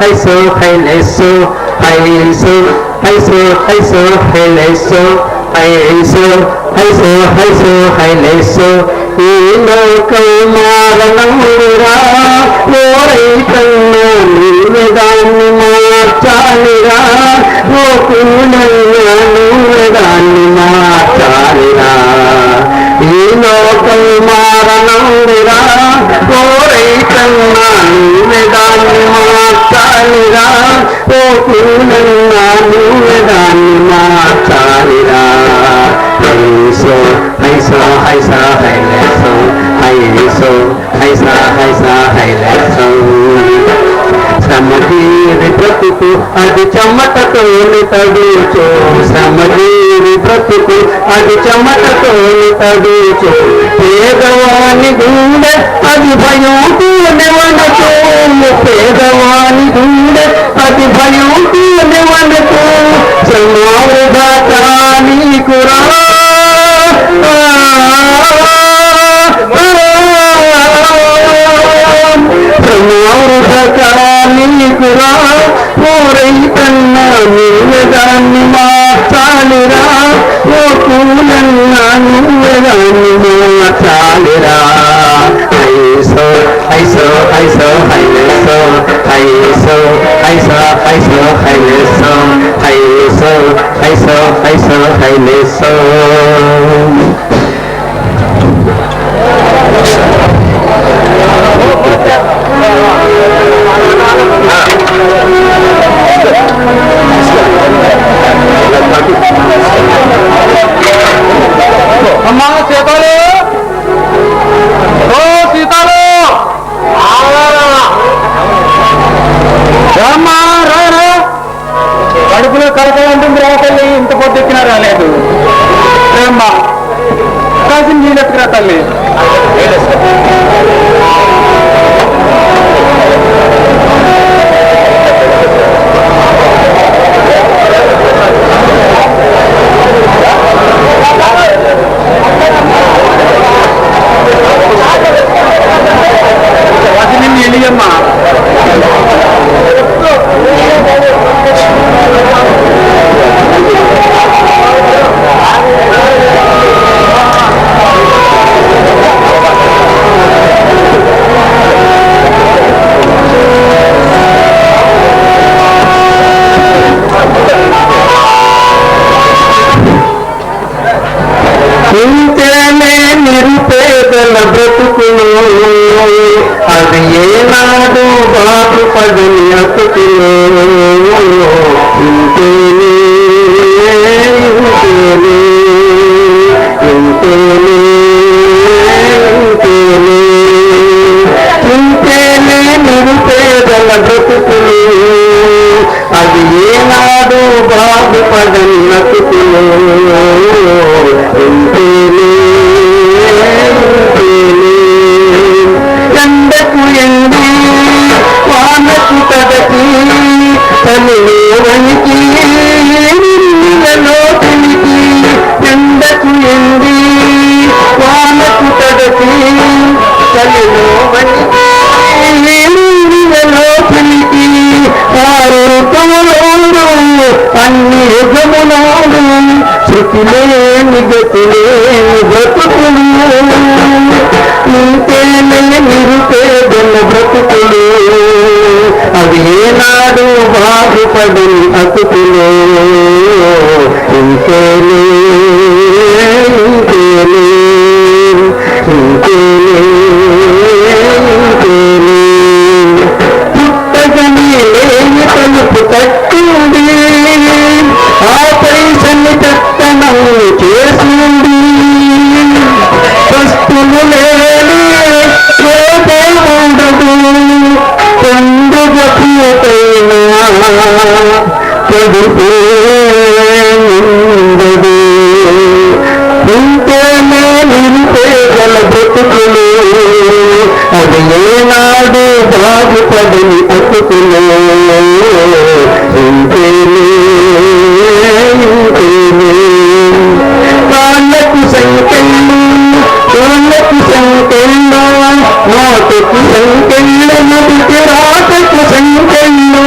హైసో హైలెస్సో హైసో హైసో హైసో హైలెస్సో హైసో హైసో హైసో హైలెస్సో ఈ లోకం మారనమురా ఓరైతన్నా నీవే దాన్ని మార్చాలిరా గోకులయ్యా నువ్వే దాన్ని మార్చాలిరా ఈ లోకం మారనమురా ఓరైతన్నా నీవే దాన్ని మార్చాలిరా గోకులయ్యా నువ్వే దాన్ని మార్చాలిరా హైసో హైసో హైసా హైలెస్సో హైసో హైసా హైసా హైలెస్సో శ్రమజీవి బ్రతుకు అది చెమటతోని తడుచు శ్రమజీవి బ్రతుకు అది చెమటతోని తడుచు పేదవాని గుండె అది భయంతోనే వనకు పేదవాని గుండె అది భయంతోనే వనకు శ్రమావృధా నీకురా నీకురా ఓరైతన్నా నువ్వే దాన్ని మార్చాలిరా ఓ కూలన్నా నువ్వే దాన్ని మార్చాలిరా హైసో హైసో హైసో హైలెస్సో హైసో హైసో హైసో హైలెస్సో హైసో హైసో హైసో హైలెస్సో అమ్మా సీతాలు ఓ సీతాలు అమ్మా రా కడుపులో కలకాలంటుంది రాతల్లి ఇంత పొద్దుకినా రాలేదు అమ్మా కాసిన నీళ్ళెత్తుకురా తల్లి అమ్మా ఇంతేనే నిరుపేదల బ్రతుకులు అది ఏనాడు బాగుపడని అతుకులు ఇంతేనే ఇంతేనే ఇంతేనే ఇంతేనే ఇంతేనే నిరుపేదల బ్రతుకులు అది ఏనాడు బాగుపడని అతుకులు ఇంతేనే ఎండకు ఎండి వానకు తడకి తల్లి వనికి లోకి ఎండకు ఎండి వానకు తడకి తల్లి వనికి లోకి అన్ని యుగములోను శృతిలేని గతులేని బ్రతుకులు ఇంతేనే నిరుపేదల బ్రతుకులు అవి ఏనాడు బాగుపడని అతుకులు ఇంతేనే ఇంతేనే ఇంతేనే ఇంతేనే పుట్టగని లేని తలుపు తట్టింది ఆపై సన్ని తట్టనం చేసింది వస్తువులు లేని ఉండదు పండుగ పొదుపు ఉండదు ఇంతేనే నిరుపేదల బ్రతుకులు అది ఏనాడు బాగుపడని అతుకులు ఇంతేనే ఇంతేనే కాళ్ళకు సంకెళ్ళు కోళ్ళకు సంకెళ్ళు నోటుకు సంకెళ్ళు నుడికి రాటకు సంకెళ్ళు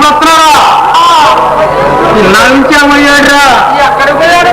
వస్తున్నారా? ఇలా నుంచి అమ్మయ్యాడ్రా. ఎక్కడికి పోయాడు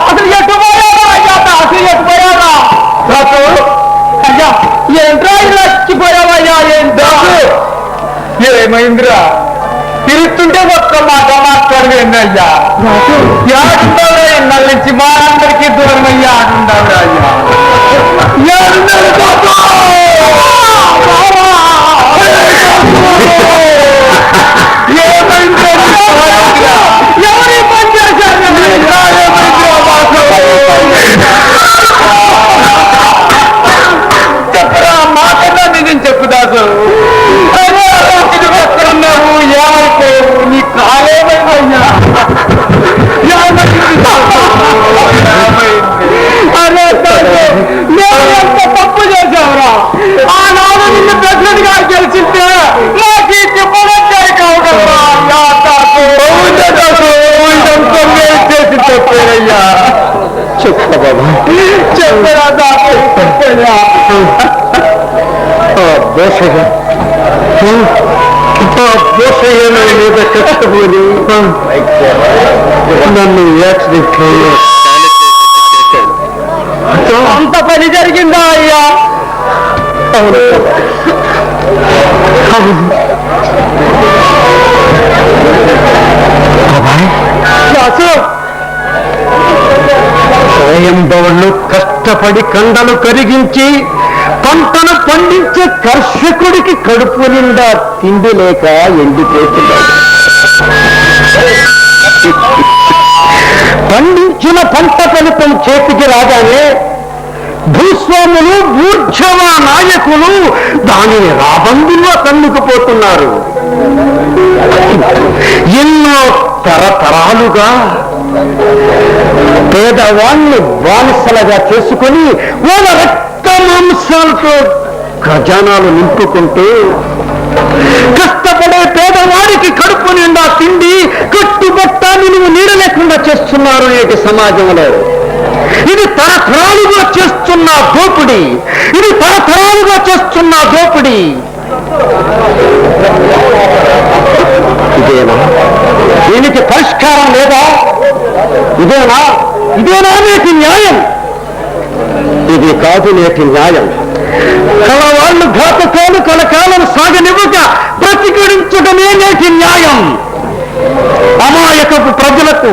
అసలు ఎట్టు పోయాడా? అసలు ఎట్టు పోయాడా? అయ్యా ఏంట్రా ఇలా వచ్చిపోయావయ్యా? ఏంటో ఏమైందిరా? తిరుగుతుంటే ఒక్క మాట మాట్లాడవేంది అయ్యా? ఏడుండవురా? ఇన్నాళ్ళ నుంచి మా అందరికీ దూరం అయ్యా ఆడుండవురా అయ్యా. ఎవరి పని చేశారు? చెప్పరా మాకన్నా నిజం చెప్పు దాసు. వస్తున్నావు ఏమైపోయావు? నీ కాలేమైనా అరే నేను ఎంత తప్పు చేశావురా? ఆనాడు నిన్ను ప్రెసిడెంట్ గారు గెలిచితే నాకు ఈ చెప్పడంటే కావు కదా. చేసి చెప్పారయ్యా. చెప్ప బాబా చెప్పరా దాకా చెప్పారా? మీద కష్టపోయి నన్ను యాక్సిడెంట్ అంత పని జరిగిందా అయ్యా? స్వయంభవులు కష్టపడి కండలు కరిగించి పంటను పండించే కర్షకుడికి కడుపు నిండా తిండి లేక ఎండిపోతున్నాడు. పండించిన పంట ఫలితం చేతికి రాగానే భూస్వాములు భూర్జవ నాయకులు దానిని రాబందుల్లో తన్నుకుపోతున్నారు. ఎన్నో తరతరాలుగా పేదవాణ్ణి బానిసలుగా చేసుకుని వాళ్ళ రక్త మాంసాలతో ఖజానాలు నింపుకుంటూ కష్టపడే పేదవాడికి కడుపు నిండా తిండి కట్టుబట్టాన్ని నువ్వు నీడ లేకుండా చేస్తున్నారు నేటి సమాజంలో. ఇది తరతరాలుగా చేస్తున్న దోపిడి. ఇది తరతరాలుగా చేస్తున్న దోపిడి. ఇదేనా? దీనికి పరిష్కారం లేదా? ఇదేనా నేటి న్యాయం? ఇది కాదు నేటి న్యాయం. కలవాళ్ళు ఘాతకాలు కలకాలం సాగనివ్వక ప్రతిఘటించడమే నేటి న్యాయం. అమాయకపు ప్రజలకు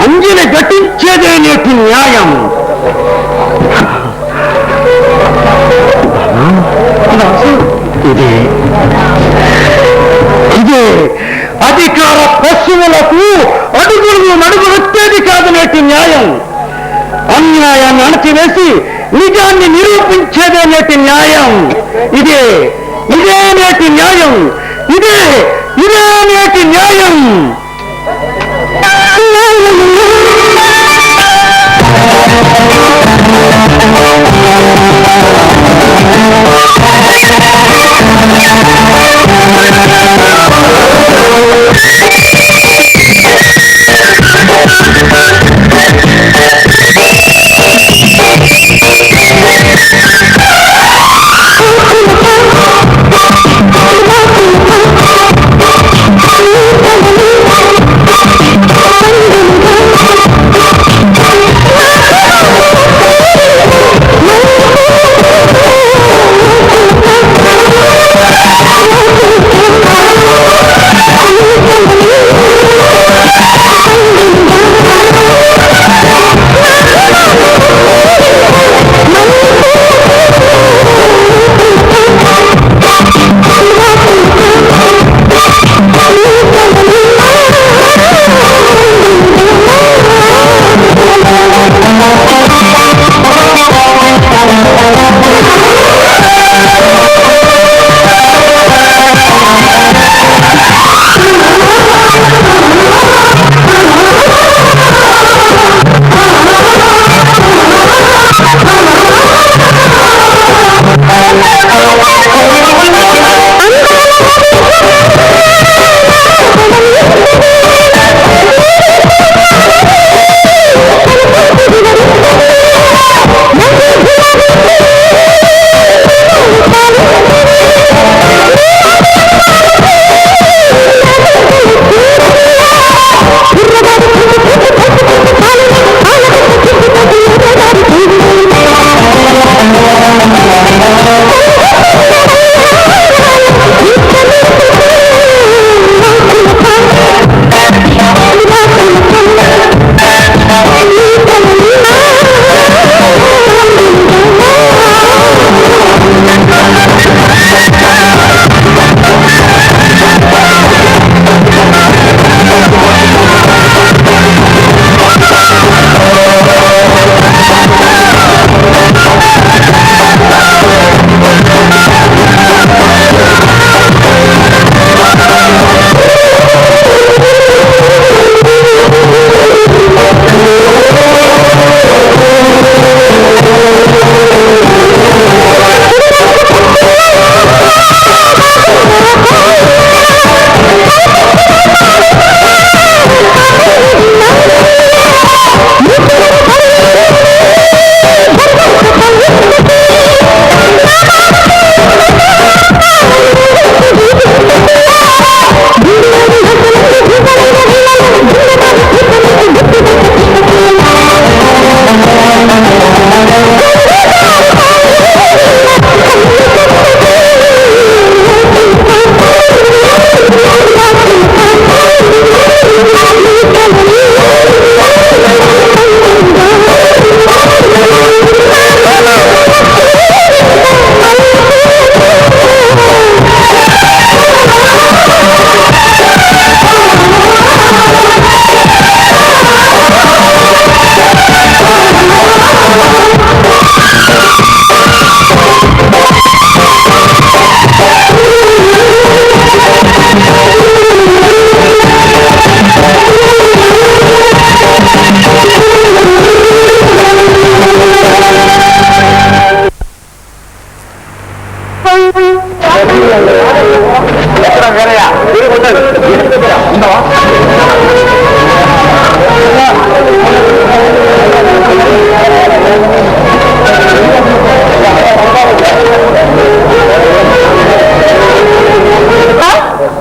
అంజలి ఘటించేదే నేటి న్యాయం. ఇదే అధికార పశువులకు అడుగులు నడుగులొచ్చేది కాదు నేటి న్యాయం. అన్యాయాన్ని అణచివేసి నిజాన్ని నిరూపించేదే నేటి న్యాయం. ఇదే నేటి న్యాయం. ఇదే నేటి న్యాయం.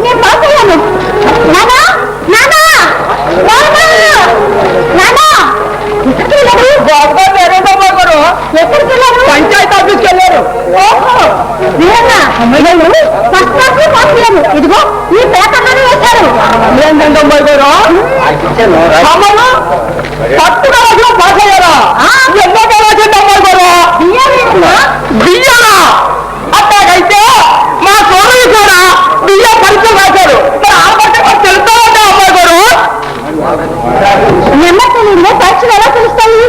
నేను పాస్ అయ్యాను. నానా నానా ఎక్కడికి వెళ్ళారు? పంచాయతీ ఆఫీస్కి వెళ్ళారు. ఓహో ఫస్ట్ క్లాస్ లో పాస్ అయ్యాను. ఇదిగో ఈ పేపర్లను వేశారు. ఏంటంటే అమ్మాయి గారు అమ్మను పట్టుగా పాస్ అయ్యారా? ఎన్నో కావాల్సింది అమ్మాయి గారు. బియ్యాలా? అట్లాగైతే మా సోదరి కూడా బియ్యం పరీక్ష రాశారు. మరి ఆ బట్టి మాకు తెలుస్తా ఉంటా అమ్మాయి గారు. నెంబర్ తెలియదు పరీక్షలు ఎలా తెలుస్తాయి?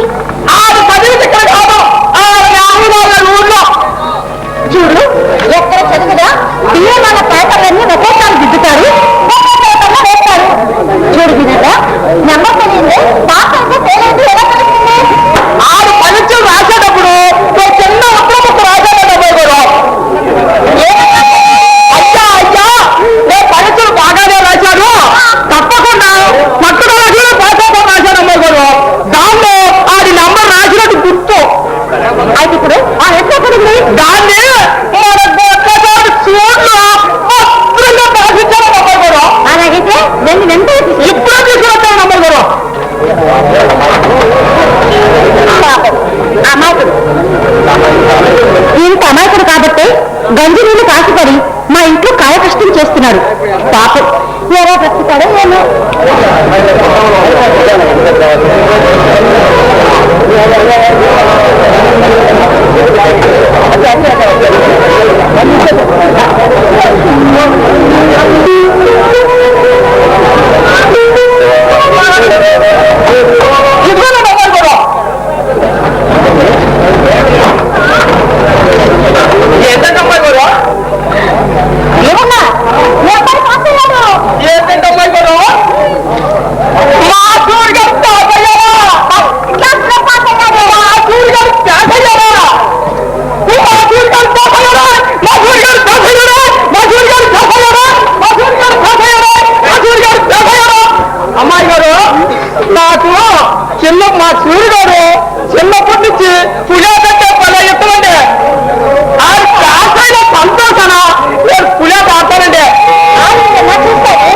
ఆరు చదివింది ఇక్కడ కాదు, ఊళ్ళో. చూడు ఎక్కడ చదువుదా బియ్యం వాళ్ళ పేపర్లన్నీ ఒకేసారి దిద్దుతారు, ఒకే పేపర్లో వేస్తారు. చూడు వినగా నెంబర్ తెలియదు పాస్ అయితే తెలియదు ఎలా తెలుస్తుంది? ఆరు పరీక్షలు రాసేటప్పుడు ఒక చిన్న ఉత్తరం రాశాడు అమ్మాయి గారు. అయ్యా అయ్యా నేను పరీక్షలు బాగానే రాశాను, తప్పకుండా పట్టుదల పాస్ రాశాను అమ్మాయి గారు. దానిలో ఆడి నంబర్ రాసినట్టు గుర్తు. అయితే ఇప్పుడు ఆ ఎట్లా పడింది? దాన్ని చూడలో పాసించాను అమ్మాయి గారు. అలాగైతే రెండు వెంటనే ఇప్పుడే తీసుకొచ్చాను అమ్మాయి గారు. అమాయకుడు ఇంత అమాయకుడు కాబట్టి గంజి నీళ్లు కాసిపడి మా ఇంట్లో కాయ కష్టం చేస్తున్నాడు. పాపం ఎవరో బ్రతుకుతాడో ఏమో. ఏంటంటే అమ్మాయి గారు? ఏమన్నా ఏ పని పాస్ అయ్యాడు? ఏంటంటే అమ్మాయి గారు? మా సూర్య పాస్ అయ్యారా? క్లాస్లో పాస్ అయ్యాడు. మా సూర్య పాస్ అయ్యారా? మా సూర్య పాస్ అయ్యారా? మా సూర్య పాస్ అయ్యారా? మా సూర్య పాస్ అయ్యారా? మా సూర్య పాస్ అయ్యారా? మా సూర్య పాస్ అయ్యారా? అమ్మాయి గారు నాకు మా సూర్య గారు చిన్నప్పటి నుంచి పులియాదంటే పలా ఎత్తులండి. ఆ పాస్ అయిన సంతోషన నేను పులియా పాడతానండి. చూస్తాను